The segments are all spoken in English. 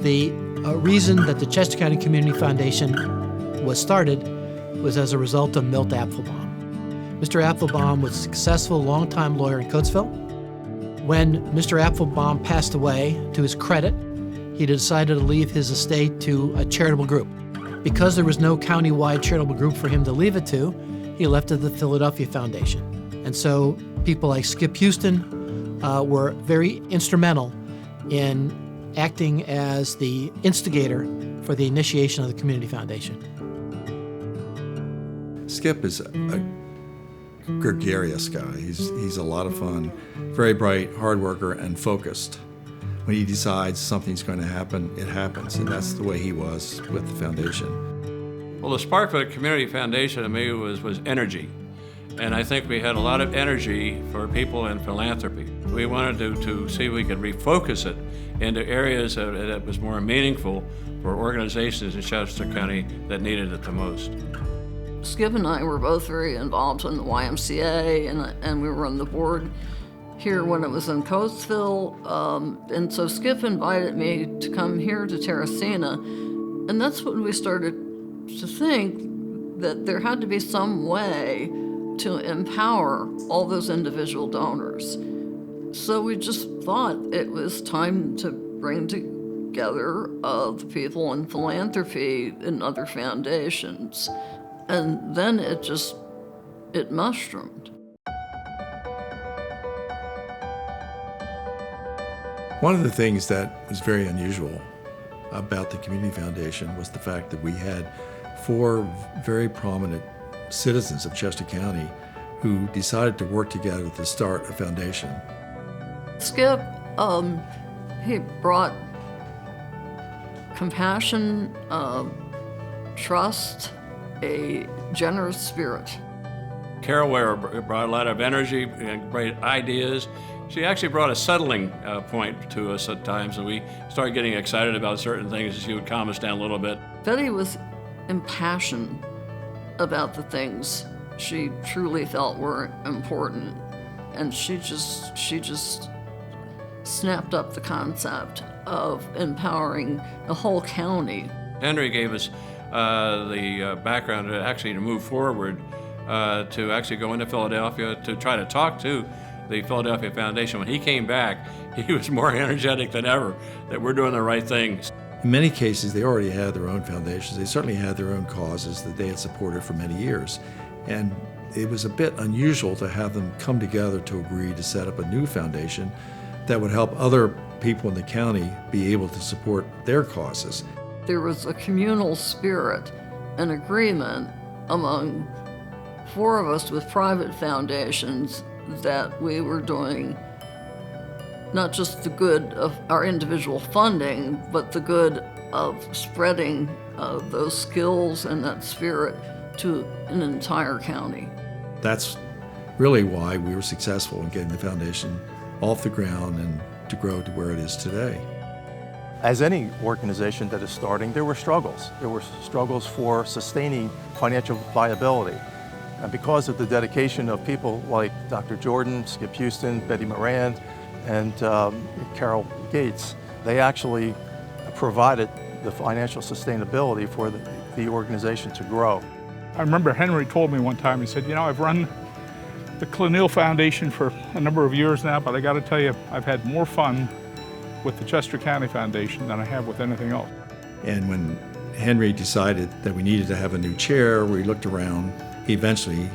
The reason that the Chester County Community Foundation was started was as a result of Milt Apfelbaum. Mr. Apfelbaum was a successful longtime lawyer in Coatesville. When Mr. Apfelbaum passed away, to his credit, he decided to leave his estate to a charitable group. Because there was no county-wide charitable group for him to leave it to, he left it to the Philadelphia Foundation. And so people like Skip Houston were very instrumental in acting as the instigator for the initiation of the Community Foundation. Skip is a gregarious guy. He's a lot of fun, very bright, hard worker, and focused. When he decides something's going to happen, it happens, and that's the way he was with the foundation. Well, the spark for the Community Foundation to me was energy. And I think we had a lot of energy for people in philanthropy. We wanted to see if we could refocus it into areas that was more meaningful for organizations in Chester County that needed it the most. Skip and I were both very involved in the YMCA, and we were on the board here when it was in Coatesville. And so Skip invited me to come here to Terracina, and that's when we started to think that there had to be some way to empower all those individual donors. So we just thought it was time to bring together the people in philanthropy and other foundations. And then it mushroomed. One of the things that was very unusual about the Community Foundation was the fact that we had 4 very prominent citizens of Chester County who decided to work together to start a foundation. Skip, he brought compassion, trust, a generous spirit. Carol Ware brought a lot of energy and great ideas. She actually brought a settling point to us at times, and we started getting excited about certain things, and she would calm us down a little bit. Betty was impassioned about the things she truly felt were important, and she just snapped up the concept of empowering the whole county. Henry gave us the background to move forward, to actually go into Philadelphia to try to talk to the Philadelphia Foundation. When he came back, he was more energetic than ever that we're doing the right things. In many cases, they already had their own foundations. They certainly had their own causes that they had supported for many years. And it was a bit unusual to have them come together to agree to set up a new foundation that would help other people in the county be able to support their causes. There was a communal spirit, an agreement among 4 of us with private foundations that we were doing not just the good of our individual funding, but the good of spreading those skills and that spirit to an entire county. That's really why we were successful in getting the foundation off the ground and to grow to where it is today. As any organization that is starting, there were struggles. There were struggles for sustaining financial viability. And because of the dedication of people like Dr. Jordan, Skip Houston, Betty Moran, and Carol Gates, they actually provided the financial sustainability for the organization to grow. I remember Henry told me one time, he said, you know, I've run the Clenille Foundation for a number of years now, but I got to tell you, I've had more fun with the Chester County Foundation than I have with anything else. And when Henry decided that we needed to have a new chair, we looked around. He eventually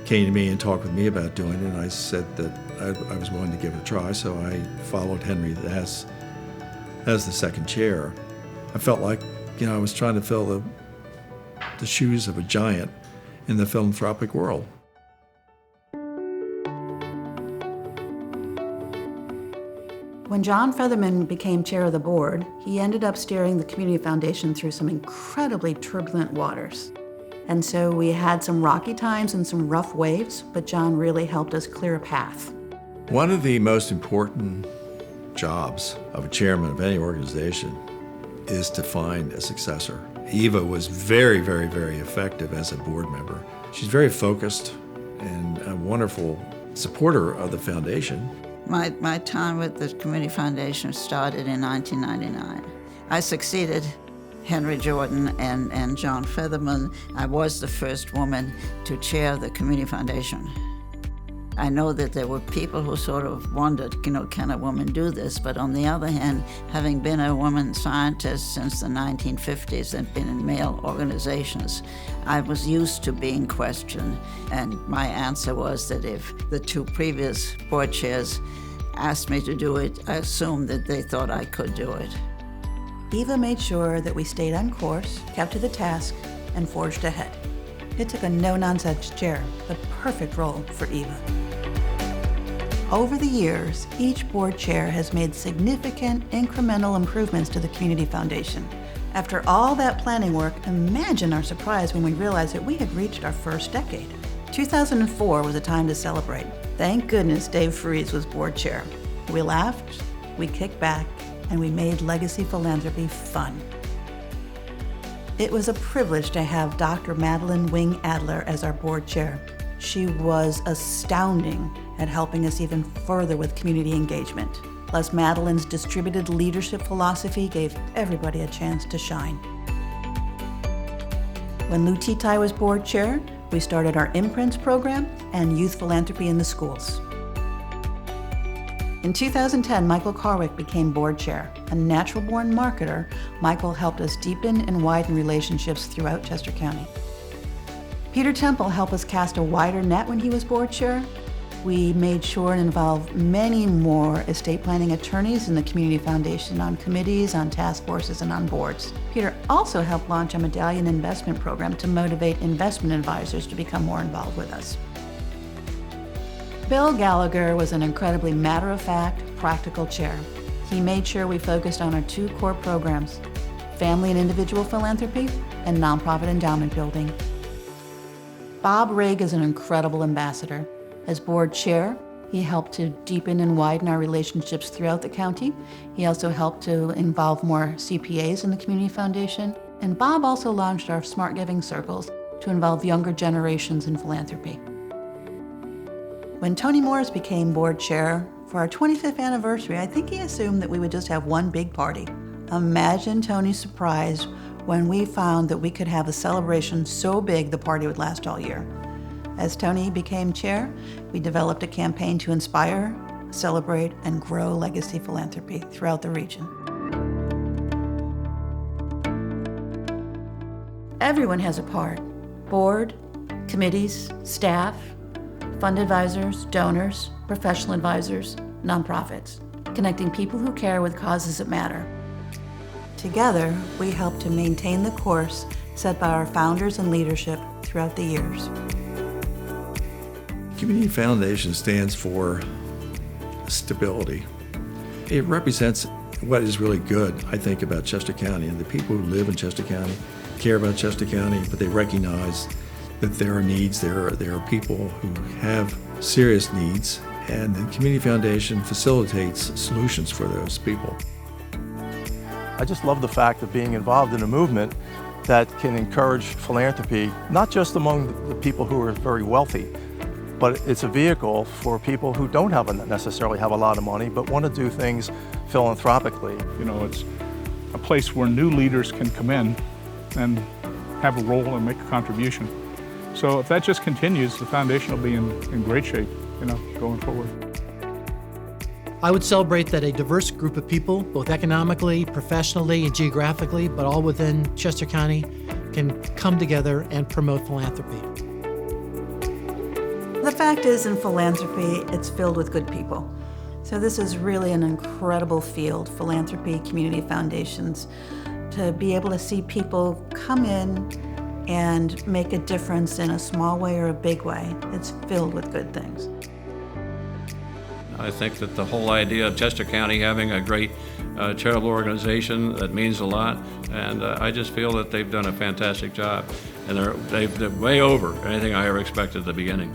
came to me and talked with me about doing it, and I said that I was willing to give it a try, so I followed Henry as the second chair. I felt like, you know, I was trying to fill the shoes of a giant in the philanthropic world. When John Featherman became chair of the board, he ended up steering the Community Foundation through some incredibly turbulent waters. And so we had some rocky times and some rough waves, but John really helped us clear a path. One of the most important jobs of a chairman of any organization is to find a successor. Eva was very, very, very effective as a board member. She's very focused and a wonderful supporter of the foundation. My time with the Community Foundation started in 1999. I succeeded Henry Jordan and John Featherman. I was the first woman to chair the Community Foundation. I know that there were people who sort of wondered, can a woman do this? But on the other hand, having been a woman scientist since the 1950s and been in male organizations, I was used to being questioned. And my answer was that if the two previous board chairs asked me to do it, I assumed that they thought I could do it. Eva made sure that we stayed on course, kept to the task, and forged ahead. It took a no-nonsense chair, the perfect role for Eva. Over the years, each board chair has made significant incremental improvements to the Community Foundation. After all that planning work, imagine our surprise when we realized that we had reached our first decade. 2004 was a time to celebrate. Thank goodness Dave Freese was board chair. We laughed, we kicked back, and we made legacy philanthropy fun. It was a privilege to have Dr. Madeline Wing Adler as our board chair. She was astounding at helping us even further with community engagement. Plus, Madeline's distributed leadership philosophy gave everybody a chance to shine. When Lou Titai was board chair, we started our Imprints program and youth philanthropy in the schools. In 2010, Michael Carwick became board chair. A natural-born marketer, Michael helped us deepen and widen relationships throughout Chester County. Peter Temple helped us cast a wider net when he was board chair. We made sure and involved many more estate planning attorneys in the Community Foundation on committees, on task forces, and on boards. Peter also helped launch a medallion investment program to motivate investment advisors to become more involved with us. Bill Gallagher was an incredibly matter-of-fact, practical chair. He made sure we focused on our two core programs, family and individual philanthropy and nonprofit endowment building. Bob Rigg is an incredible ambassador. As board chair, he helped to deepen and widen our relationships throughout the county. He also helped to involve more CPAs in the Community Foundation. And Bob also launched our Smart Giving Circles to involve younger generations in philanthropy. When Tony Morris became board chair for our 25th anniversary, I think he assumed that we would just have one big party. Imagine Tony's surprise when we found that we could have a celebration so big the party would last all year. As Tony became chair, we developed a campaign to inspire, celebrate, and grow legacy philanthropy throughout the region. Everyone has a part. Board, committees, staff, fund advisors, donors, professional advisors, nonprofits, connecting people who care with causes that matter. Together, we help to maintain the course set by our founders and leadership throughout the years. Community Foundation stands for stability. It represents what is really good, I think, about Chester County, and the people who live in Chester County care about Chester County, but they recognize that there are needs, there are people who have serious needs, and the Community Foundation facilitates solutions for those people. I just love the fact of being involved in a movement that can encourage philanthropy, not just among the people who are very wealthy, but it's a vehicle for people who don't necessarily have a lot of money, but want to do things philanthropically. It's a place where new leaders can come in and have a role and make a contribution. So if that just continues, the foundation will be in great shape, going forward. I would celebrate that a diverse group of people, both economically, professionally, and geographically, but all within Chester County, can come together and promote philanthropy. The fact is, in philanthropy, it's filled with good people. So this is really an incredible field, philanthropy, community foundations, to be able to see people come in and make a difference in a small way or a big way. It's filled with good things. I think that the whole idea of Chester County having a great charitable organization, that means a lot, and I just feel that they've done a fantastic job, and they're way over anything I ever expected at the beginning.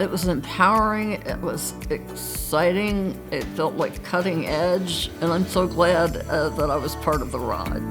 It was empowering, it was exciting, it felt like cutting edge, and I'm so glad that I was part of the ride.